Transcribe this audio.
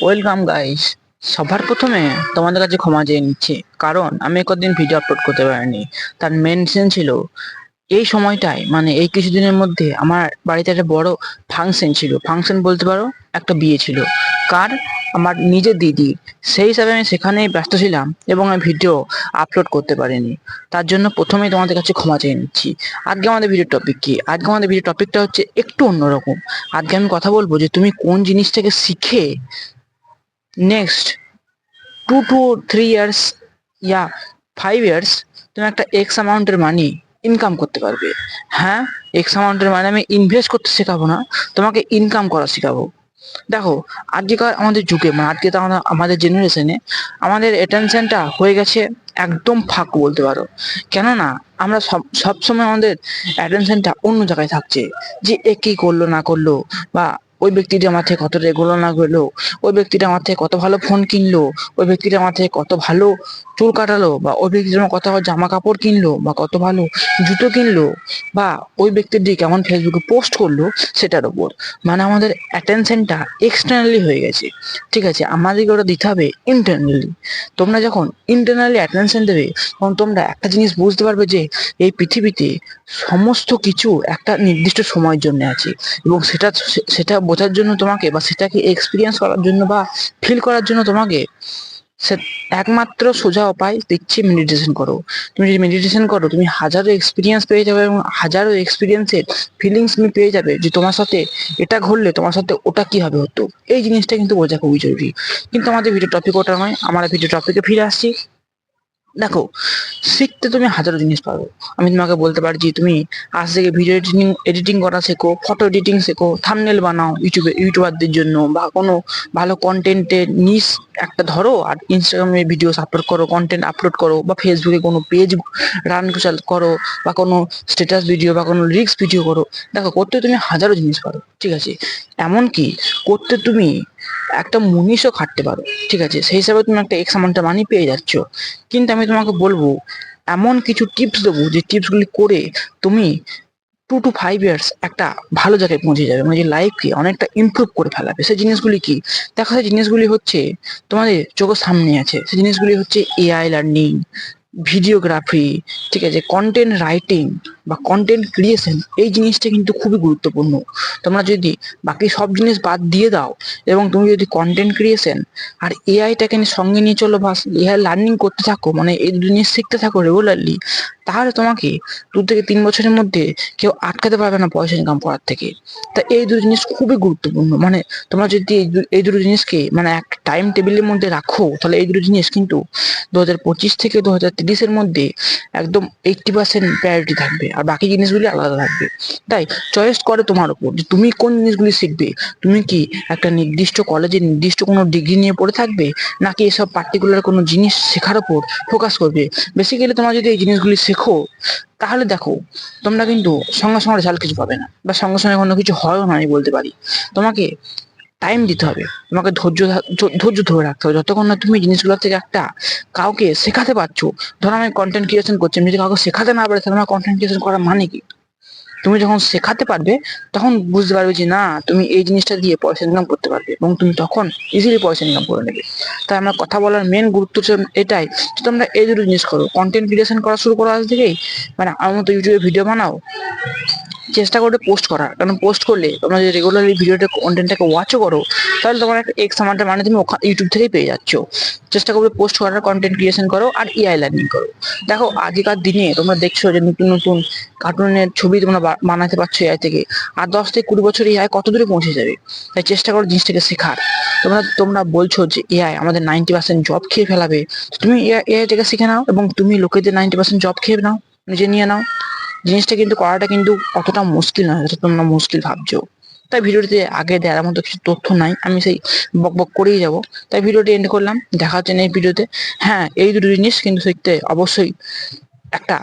Welcome guys. সবার প্রথমে তোমাদের কাছে ক্ষমা চেয়ে নিচ্ছি, কারণ আমি কদিন ভিডিও আপলোড করতে পারিনি। তার মেন রিজন ছিল এই সময়টায়, মানে এই কিছুদিনের মধ্যে আমার বাড়িতে একটা বড় ফাংশন ছিল। ফাংশন বলতে পারো, একটা বিয়ে ছিল। কার? আমার নিজের দিদি। সেই হিসাবে আমি সেখানেই ব্যস্ত ছিলাম এবং আমি ভিডিও আপলোড করতে পারিনি। তার জন্য প্রথমেই তোমাদের কাছে ক্ষমা চেয়ে নিচ্ছি। আজকে আমাদের ভিডিও টপিক কি? আজকে আমাদের ভিডিও টপিকটা হচ্ছে একটু অন্যরকম। আজকে আমি কথা বলবো যে তুমি কোন জিনিসটাকে শিখে next 2 to 3 years, yeah 5 years, তুমি একটা এক্স অ্যামাউন্টের মানি ইনকাম করতে পারবে। হ্যাঁ, এক্স অ্যামাউন্টের মানি আমি ইনভেস্ট করতে শেখাবো না, তোমাকে ইনকাম করা শেখাবো। দেখো, আজকেকার আমাদের যুগে, মানে আজকে তো আমাদের জেনারেশনে আমাদের অ্যাটেনশনটা হয়ে গেছে একদম ফাঁক বলতে পারো। কেননা আমরা সবসময় আমাদের অ্যাটেনশনটা অন্য জায়গায় থাকছে, যে এ কি করলো না করলো, বা ওই ব্যক্তিটা আমার থেকে কত এগোলো না গেলো, ওই ব্যক্তিটা আমার থেকে কত ভালো ফোন কিনলো, ওই ব্যক্তিটা আমার থেকে কত ভালো চুল কাটালো, বা ওই ব্যক্তিটা আমার কত জামা কাপড় কিনলো, বা কত ভালো জুতো কিনলো, বা ওই ব্যক্তিটি কেমন ফেসবুকে পোস্ট করলো, সেটার উপর। মানে আমাদের অ্যাটেনশনটা এক্সটার্নালি হয়ে গেছে। ঠিক আছে, আমাদেরকে ওটা দিতে হবে ইন্টারনালি। তোমরা যখন ইন্টারনালি অ্যাটেনশন দেবে, তখন তোমরা একটা জিনিস বুঝতে পারবে যে এই পৃথিবীতে সমস্ত কিছু একটা নির্দিষ্ট সময়ের জন্য আছে, এবং সেটা সেটা বোঝার জন্য তোমাকে, বা সেটাকে এক্সপিরিয়েন্স করার জন্য, বা ফিল করার জন্য তোমাকে সে একমাত্র সোজা উপায় দিচ্ছি, মেডিটেশন করো। তুমি যদি মেডিটেশন করো, তুমি হাজারো এক্সপিরিয়েন্স পেয়ে যাবে, এবং হাজারো এক্সপিরিয়েন্সের ফিলিংস তুমি পেয়ে যাবে যে তোমার সাথে এটা ঘটলে তোমার সাথে ওটা কিভাবে হতো। এই জিনিসটা কিন্তু বোঝা খুবই জরুরি। কিন্তু আমাদের ভিডিও টপিক ওটা নয়, আমরা ভিডিও টপিকে ফিরে আসছি। দেখো, শিখতে তুমি হাজারো জিনিস পারো। আমি তোমাকে বলতে পারি যে তুমি আজ থেকে ভিডিও এডিটিং এডিটিং করা শেখো, ফটো এডিটিং শেখো, থাম্বনেল বানাও ইউটিউবারদের জন্য, বা কোনো ভালো কন্টেন্টের নিশ একটা ধরো আর ইনস্টাগ্রামে ভিডিও আপলোড করো, কন্টেন্ট আপলোড করো, বা ফেসবুকে কোনো পেজ রান করো, বা কোনো স্ট্যাটাস ভিডিও বা কোনো রিলস ভিডিও করো। দেখো, করতে তুমি হাজারো জিনিস পারো, ঠিক আছে। এমনকি করতে তুমি একটা মুনিশও খাটতে পারো, ঠিক আছে। সেই হিসাবে তুমি একটা এক্স অ্যামাউন্টের মানি পেয়ে যাচ্ছ। কিন্তু আমি তোমাকে বলবো, এমন কিছু টিপস দেবো যে টিপসগুলি করে তুমি 2 to 5 years একটা ভালো জায়গায় পৌঁছে যাবে, মানে যে লাইফকে অনেকটা ইমপ্রুভ করে ফেলাবে। সেই জিনিসগুলি কি? দেখো, সেই জিনিসগুলি হচ্ছে তোমাদের চোখের সামনে আছে। সেই জিনিসগুলি হচ্ছে এআই লার্নিং, ভিডিওগ্রাফি, ঠিক আছে, কন্টেন্ট রাইটিং বা কন্টেন্ট ক্রিয়েশন। এই জিনিসটা কিন্তু খুবই গুরুত্বপূর্ণ। তোমরা যদি বাকি সব জিনিস বাদ দিয়ে দাও, এবং তুমি যদি কন্টেন্ট ক্রিয়েশন আর এআইটাকে সঙ্গে নিয়ে চলো, বা এআই লার্নিং করতে থাকো, মানে এই দুটো জিনিস শিখতে থাকো রেগুলারলি, তাহলে তোমাকে 2 থেকে 3 বছরের মধ্যে কেউ আটকাতে পারবে না পয়সা ইনকাম করার থেকে। তা এই দুটো জিনিস খুবই গুরুত্বপূর্ণ। মানে তোমরা যদি এই দুটো জিনিসকে মানে একটা টাইম টেবিলের মধ্যে রাখো, তাহলে এই দুটো জিনিস কিন্তু 2025 থেকে 2030-এর মধ্যে একদম 80% প্রায়োরিটি থাকবে, আর বাকি জিনিসগুলি আলাদা থাকবে। তাই চয়েস করে তোমার উপর যে তুমি কোন জিনিসগুলি শিখবে। তুমি কি একটা নির্দিষ্ট কলেজে নির্দিষ্ট কোনো ডিগ্রি নিয়ে পড়ে থাকবে, নাকি এসব পার্টিকুলার কোনো জিনিস শেখার উপর ফোকাস করবে? বেসিক্যালি তোমরা যদি এই জিনিসগুলি শেখো, তাহলে দেখো, তোমরা কিন্তু সঙ্গে সঙ্গে রেজাল্ট কিছু পাবে না, বা সঙ্গে সঙ্গে কোনো কিছু হয়ও না, আমি বলতে পারি। তোমাকে টাইম দিতে হবে, তোমাকে ধৈর্য ধরে রাখতে হবে, যতক্ষণ না তুমি জিনিসগুলো থেকে একটা কাউকে শেখাতে পারছো। ধরো আমি কন্টেন্ট ক্রিয়েশন করছি, আমি যদি কাউকে শেখাতে না পারি, তাহলে আমার কন্টেন্ট ক্রিয়েশন করার মানে কি? তুমি যখন শেখাতে পারবে, তখন বুঝতে পারবে যে না, তুমি এই জিনিসটা দিয়ে পয়সা ইনকাম করতে পারবে, এবং তুমি তখন ইজিলি পয়সা ইনকাম করে নেবে। তাই আমার কথা বলার মেন গুরুত্ব হচ্ছে এটাই, যে তোমরা এই দুটো জিনিস করো, কন্টেন্ট ক্রিয়েশন করা শুরু করো আজ থেকেই। মানে আমার মতো ইউটিউবে ভিডিও বানাও, চেষ্টা করবে পোস্ট করার, কারণ পোস্ট করলে তোমরা যদি রেগুলারলি ভিডিওটা কন্টেন্টটাকে ওয়াচও করো, তাহলে তোমার একটা এক্স অ্যামাউন্টের মানে তুমি ইউটিউব থেকেই পেয়ে যাচ্ছ। চেষ্টা করবে পোস্ট করার, কন্টেন্ট ক্রিয়েশন করো, আর এআই লার্নিং করো। দেখো, আগেকার দিনে তোমরা দেখছো যে নতুন নতুন কার্টুনের ছবি তোমরা বানাতে পারছো এআই থেকে। আর 10 থেকে 20 বছর এআই কত দূরে পৌঁছে যাবে। তাই চেষ্টা করো জিনিসটাকে শেখার। তোমরা তোমরা বলছো যে এআই আমাদের 90% জব খেয়ে ফেলাবে, তুমি এআইটাকে শিখে নাও, এবং তুমি লোকেদের 90% জব খেয়ে নাও, নিজে নিয়ে নাও। জিনিসটা কিন্তু করাটা কিন্তু অতটা মুশকিল নয় যতটা তোমরা মুশকিল ভাবছো। তাই ভিডিওটিতে আগে দেওয়ার মতো কিছু তথ্য নাই, আমি সেই বক বক করেই যাব। তাই ভিডিওটি এন্ড করলাম, দেখা হচ্ছে নেক্সট ভিডিওতে। হ্যাঁ, এই দুটো জিনিস কিন্তু শিখতে অবশ্যই একটা